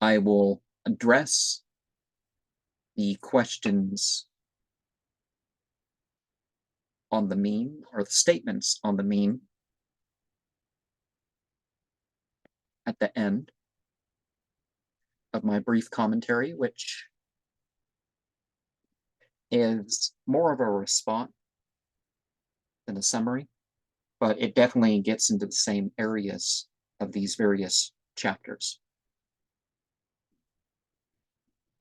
I will address the questions on the mean, or the statements on the mean, at the end of my brief commentary, which is more of a response than a summary, but it definitely gets into the same areas of these various chapters.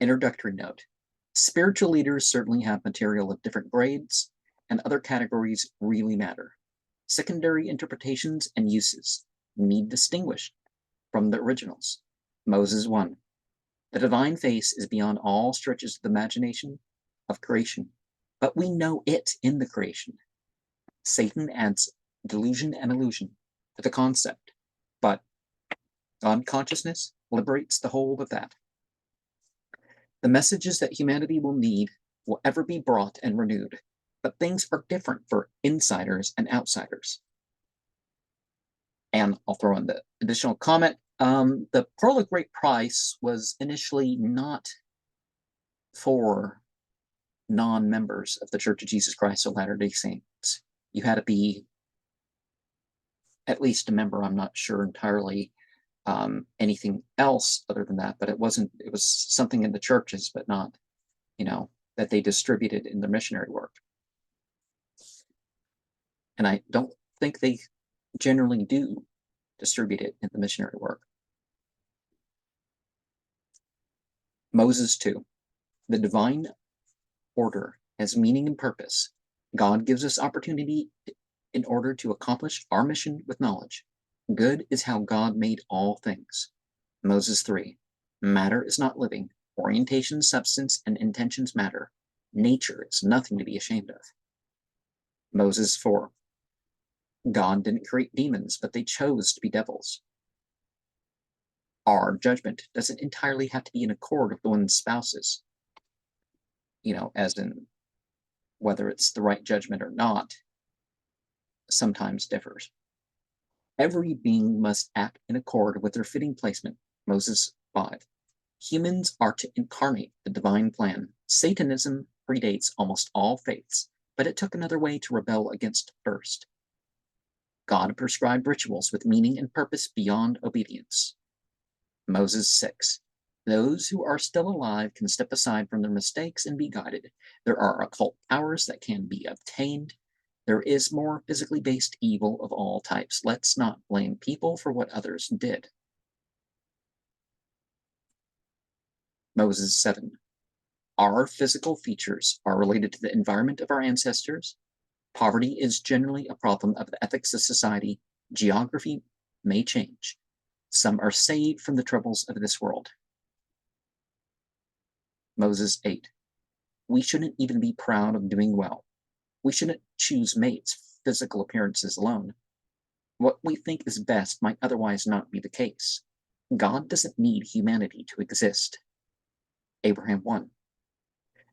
Introductory note. Spiritual leaders certainly have material of different grades, and other categories really matter. Secondary interpretations and uses need distinguished from the originals. Moses 1. The divine face is beyond all stretches of the imagination of creation, but we know it in the creation. Satan adds delusion and illusion to the concept, but God consciousness liberates the whole of that. The messages that humanity will need will ever be brought and renewed, but things are different for insiders and outsiders. And I'll throw in the additional comment. The Pearl of Great Price was initially not for non-members of the Church of Jesus Christ of Latter-day Saints. You had to be at least a member. I'm not sure entirely anything else other than that, but it was something in the churches, but not, that they distributed in their missionary work. And I don't think they generally do distribute it in the missionary work. Moses 2. The divine order has meaning and purpose. God gives us opportunity in order to accomplish our mission with knowledge. Good is how God made all things. Moses 3. Matter is not living. Orientation, substance, and intentions matter. Nature is nothing to be ashamed of. Moses 4. God didn't create demons, but they chose to be devils. Our judgment doesn't entirely have to be in accord with one's spouses. As in whether it's the right judgment or not, sometimes differs. Every being must act in accord with their fitting placement. Moses 5. Humans are to incarnate the divine plan. Satanism predates almost all faiths, but it took another way to rebel against first. God prescribed rituals with meaning and purpose beyond obedience. Moses 6. Those who are still alive can step aside from their mistakes and be guided. There are occult powers that can be obtained. There is more physically based evil of all types. Let's not blame people for what others did. Moses 7. Our physical features are related to the environment of our ancestors. Poverty is generally a problem of the ethics of society. Geography may change. Some are saved from the troubles of this world. Moses 8. We shouldn't even be proud of doing well. We shouldn't choose mates' physical appearances alone. What we think is best might otherwise not be the case. God doesn't need humanity to exist. Abraham 1.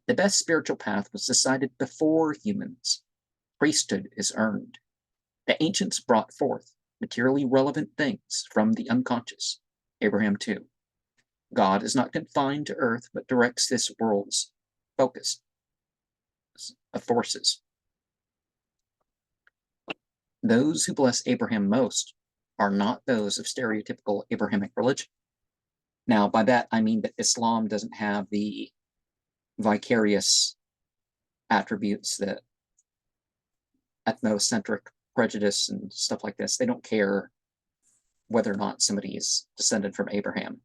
The best spiritual path was decided before humans. Priesthood is earned. The ancients brought forth materially relevant things from the unconscious. Abraham 2. God is not confined to earth, but directs this world's focus of forces. Those who bless Abraham most are not those of stereotypical Abrahamic religion. Now, by that, I mean that Islam doesn't have the vicarious attributes that ethnocentric prejudice and stuff like this. They don't care whether or not somebody is descended from Abraham.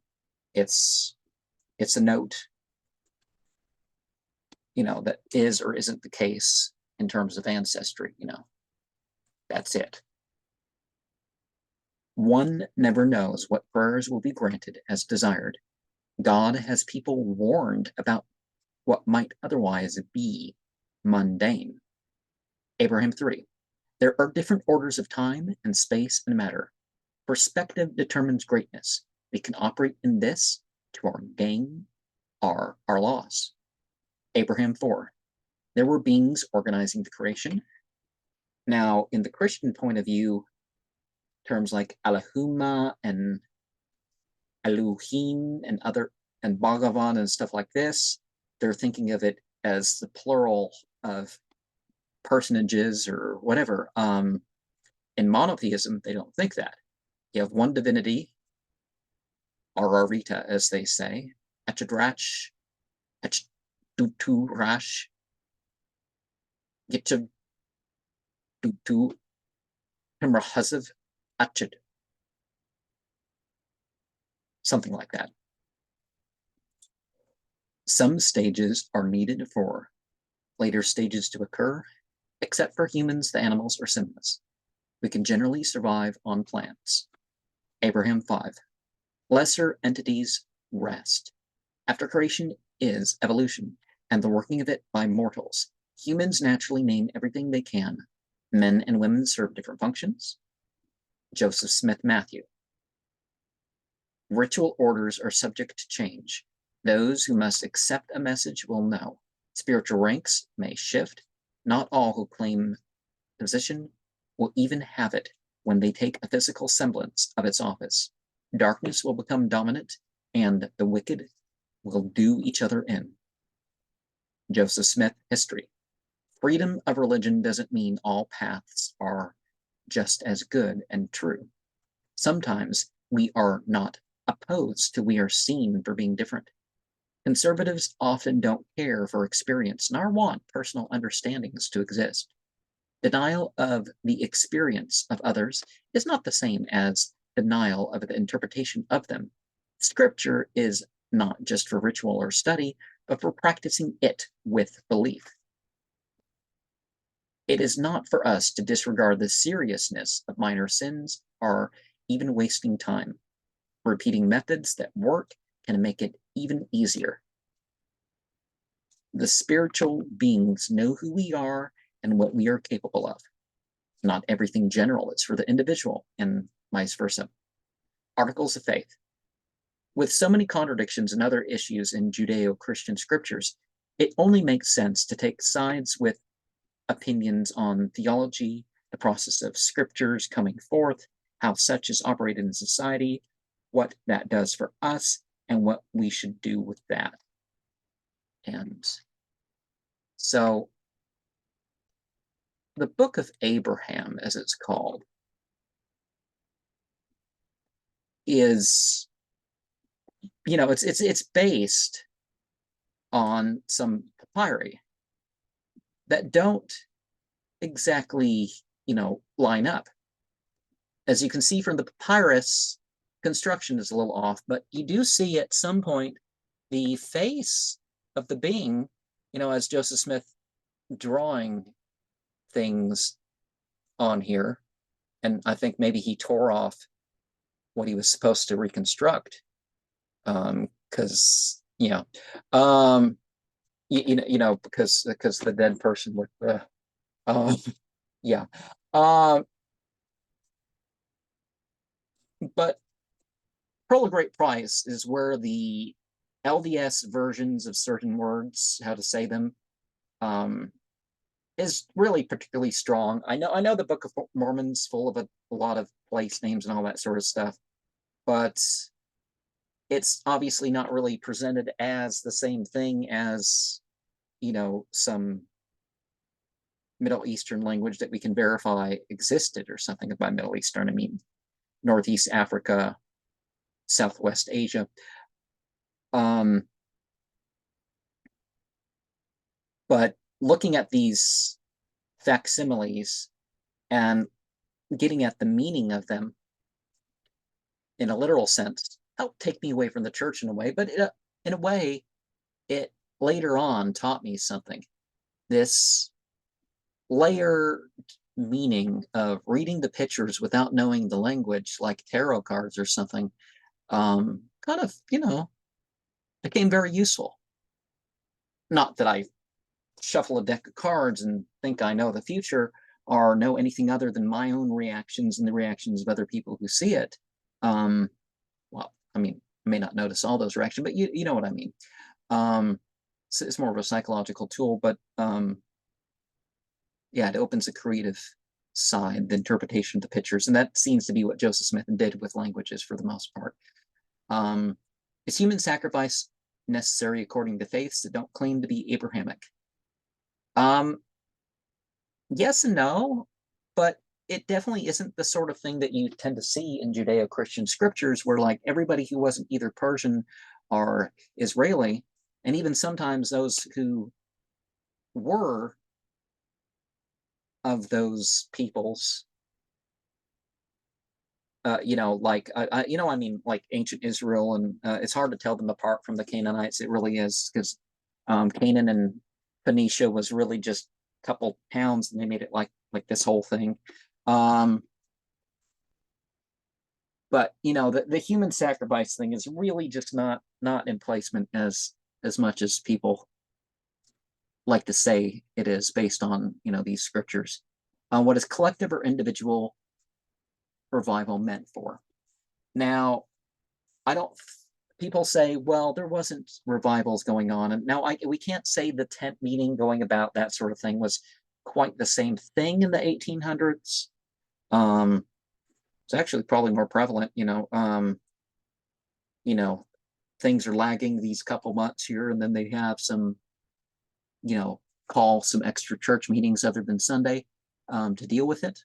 It's a note, that is or isn't the case in terms of ancestry, That's it. One never knows what prayers will be granted as desired. God has people warned about what might otherwise be mundane. Abraham 3. There are different orders of time and space and matter. Perspective determines greatness. We can operate in this to our gain or our loss. Abraham 4. There were beings organizing the creation. Now, in the Christian point of view, terms like Allahumma and Elohim and Bhagavan and stuff like this, they're thinking of it as the plural of personages or whatever. In monotheism, they don't think that. You have one divinity, Ararita, as they say, Echadrach, Echdutu-rash, Gitchadutu, Himrahazav, Achid. Something like that. Some stages are needed for later stages to occur, except for humans, the animals, or simians. We can generally survive on plants. Abraham 5. Lesser entities rest. After creation is evolution, and the working of it by mortals. Humans naturally name everything they can. Men and women serve different functions. Joseph Smith Matthew. Ritual orders are subject to change. Those who must accept a message will know. Spiritual ranks may shift. Not all who claim position will even have it when they take a physical semblance of its office. Darkness will become dominant, and the wicked will do each other in. Joseph Smith History. Freedom of religion doesn't mean all paths are just as good and true. Sometimes we are not opposed to we are seen for being different. Conservatives often don't care for experience nor want personal understandings to exist. Denial of the experience of others is not the same as denial of the interpretation of them. Scripture is not just for ritual or study, but for practicing it with belief. It is not for us to disregard the seriousness of minor sins or even wasting time. Repeating methods that work can make it even easier. The spiritual beings know who we are and what we are capable of. Not everything general is for the individual, and vice versa. Articles of Faith. With so many contradictions and other issues in Judeo-Christian scriptures, it only makes sense to take sides with opinions on theology, the process of scriptures coming forth, how such is operated in society, what that does for us, and what we should do with that. And so the Book of Abraham, as it's called, is, it's based on some papyri that don't exactly, line up. As you can see from the papyrus, construction is a little off, but you do see at some point the face of the being, as Joseph Smith drawing things on here. And I think maybe he tore off what he was supposed to reconstruct. Because because the dead person would yeah. But Pearl of Great Price is where the LDS versions of certain words, how to say them, is really particularly strong. I know the Book of Mormon's full of a lot of place names and all that sort of stuff, but it's obviously not really presented as the same thing as, some Middle Eastern language that we can verify existed or something. By Middle Eastern, I mean Northeast Africa, Southwest Asia. But looking at these facsimiles and getting at the meaning of them in a literal sense helped take me away from the church in a way, but in a way, it later on taught me something. This layer meaning of reading the pictures without knowing the language, like tarot cards or something, kind of, became very useful. Not that I shuffle a deck of cards and think I know the future or know anything other than my own reactions and the reactions of other people who see it. Well, I mean, I may not notice all those reactions, but you know what I mean. It's more of a psychological tool, but yeah, it opens a creative side, the interpretation of the pictures, and that seems to be what Joseph Smith did with languages for the most part. Is human sacrifice necessary according to faiths that don't claim to be Abrahamic? Um, yes and no, but it definitely isn't the sort of thing that you tend to see in Judeo-Christian scriptures, where like everybody who wasn't either Persian or Israeli, and even sometimes those who were of those peoples, I mean, like ancient Israel, and it's hard to tell them apart from the Canaanites. It really is, because Canaan and Phoenicia was really just a couple towns, and they made it like this whole thing. Um, but the human sacrifice thing is really just not in placement as much as people like to say it is, based on these scriptures. What is collective or individual revival meant for? Now, I don't. People say, well, there wasn't revivals going on, and now we can't say the tent meeting going about that sort of thing was quite the same thing in the 1800s. It's actually probably more prevalent. You know, things are lagging these couple months here, and then they have some, call some extra church meetings other than Sunday to deal with it.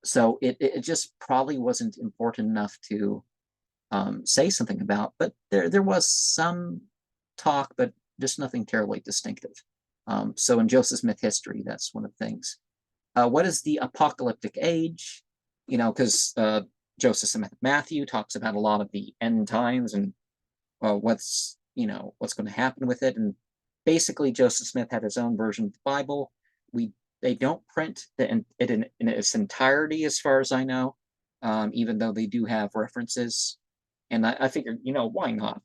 So it just probably wasn't important enough to say something about, but there was some talk, but just nothing terribly distinctive. So in Joseph Smith history, that's one of the things. What is the apocalyptic age? Because Joseph Smith Matthew talks about a lot of the end times and what's going to happen with it. And basically, Joseph Smith had his own version of the Bible. They don't print it in its entirety, as far as I know, even though they do have references. And I figured, why not?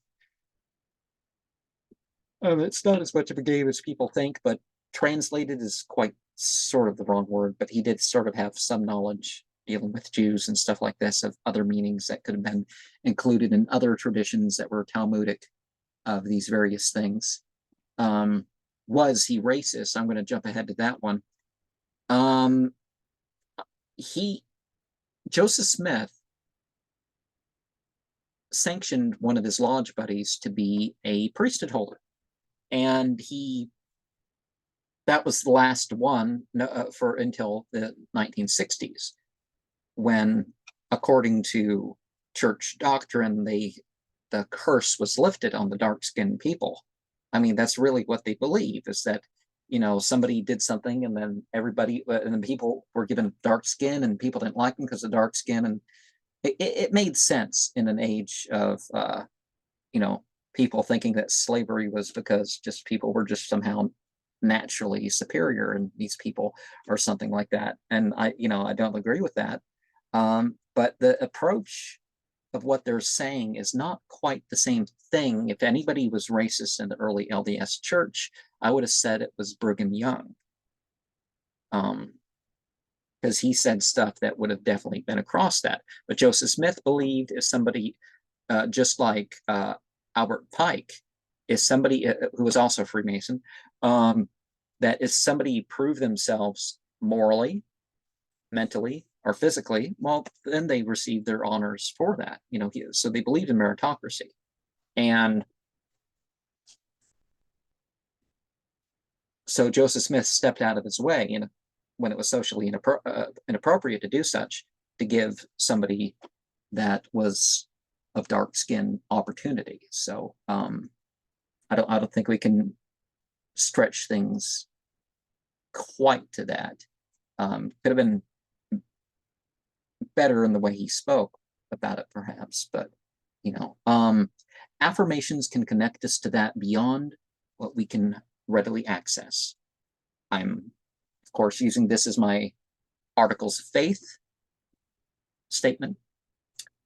It's not as much of a game as people think, but translated is quite sort of the wrong word. But he did sort of have some knowledge dealing with Jews and stuff like this, of other meanings that could have been included in other traditions that were Talmudic of these various things. Was he racist? I'm going to jump ahead to that one. Joseph Smith sanctioned one of his lodge buddies to be a priesthood holder, and that was the last one for until the 1960s, when, according to church doctrine, the curse was lifted on the dark-skinned people. I mean, that's really what they believe, is that somebody did something, and then people were given dark skin, and people didn't like them because of dark skin, and it made sense in an age of people thinking that slavery was because just people were just somehow naturally superior, and these people, or something like that. And I don't agree with that. But the approach of what they're saying is not quite the same thing. If anybody was racist in the early LDS church, I would have said it was Brigham Young, because he said stuff that would have definitely been across that. But Joseph Smith believed, if somebody, just like Albert Pike, is somebody who was also a Freemason, that if somebody proved themselves morally, mentally, or physically, well, then they received their honors for that. So they believed in meritocracy. And so Joseph Smith stepped out of his way, when it was socially inappropriate to do such, to give somebody that was of dark skin opportunity. So I don't think we can stretch things quite to that. Could have been better in the way he spoke about it, perhaps, but affirmations can connect us to that beyond what we can readily access. I'm, of course, using this as my articles of faith statement,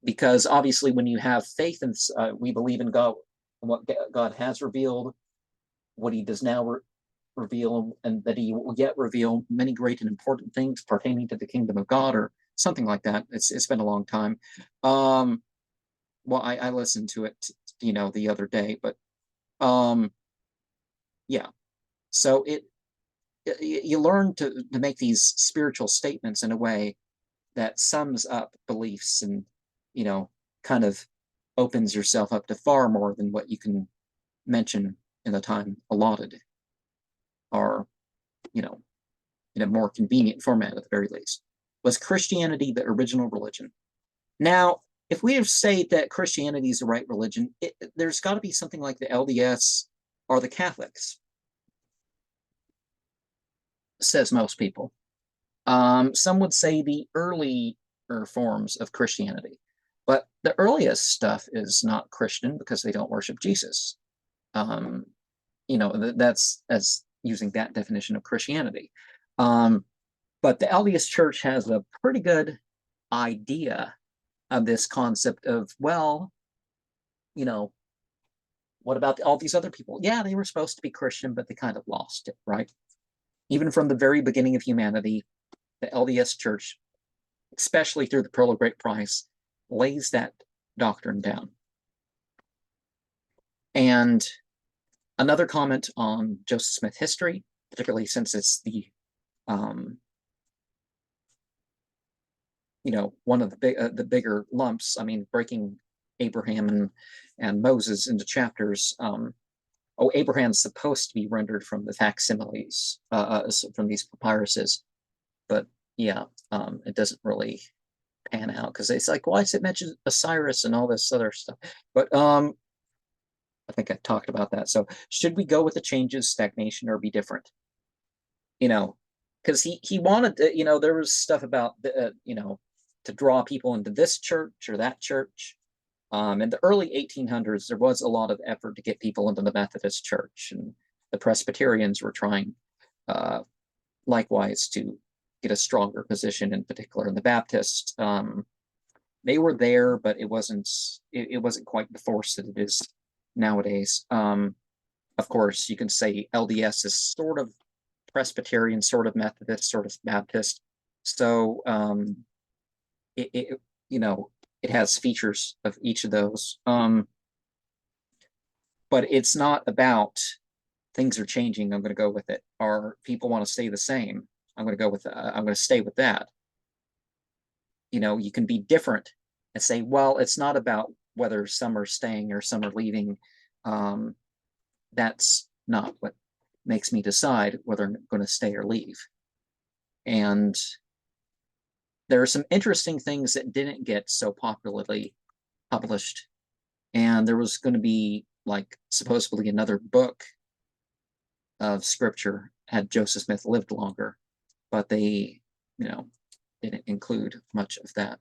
because obviously when you have faith and we believe in God, what God has revealed, what he does now reveal, and that he will yet reveal many great and important things pertaining to the kingdom of God, or something like that. It's been a long time. Well, I listened to it, the other day, but yeah. So you learn to make these spiritual statements in a way that sums up beliefs, and kind of opens yourself up to far more than what you can mention in the time allotted, or, you know, in a more convenient format at the very least. Was Christianity the original religion? Now, if we say that Christianity is the right religion, there's got to be something like the LDS or the Catholics, says most people. Some would say the earlier forms of Christianity, but the earliest stuff is not Christian because they don't worship Jesus. That's as using that definition of Christianity. But the LDS Church has a pretty good idea of this concept of, well, what about all these other people? Yeah, they were supposed to be Christian, but they kind of lost it, right? Even from the very beginning of humanity, the LDS Church, especially through the Pearl of Great Price, lays that doctrine down. And another comment on Joseph Smith history, particularly since it's the one of the bigger lumps. I mean, breaking Abraham and Moses into chapters. Abraham's supposed to be rendered from the facsimiles from these papyruses, but yeah, it doesn't really pan out because it's like, why does it mention Osiris and all this other stuff? But I think I talked about that. So should we go with the changes, stagnation, or be different? Because he wanted to, there was stuff about to draw people into this church or that church. In the early 1800s, there was a lot of effort to get people into the Methodist Church, and the Presbyterians were trying likewise to get a stronger position, in particular in the Baptists. They were there, but it wasn't quite the force that it is nowadays. Of course, you can say LDS is sort of Presbyterian, sort of Methodist, sort of Baptist. So it has features of each of those. But it's not about things are changing, I'm going to go with it, or people want to stay the same, I'm going to stay with that. You can be different and say, well, it's not about whether some are staying or some are leaving. That's not what makes me decide whether I'm going to stay or leave. And there are some interesting things that didn't get so popularly published. And there was going to be supposedly another book of scripture had Joseph Smith lived longer, but they, didn't include much of that.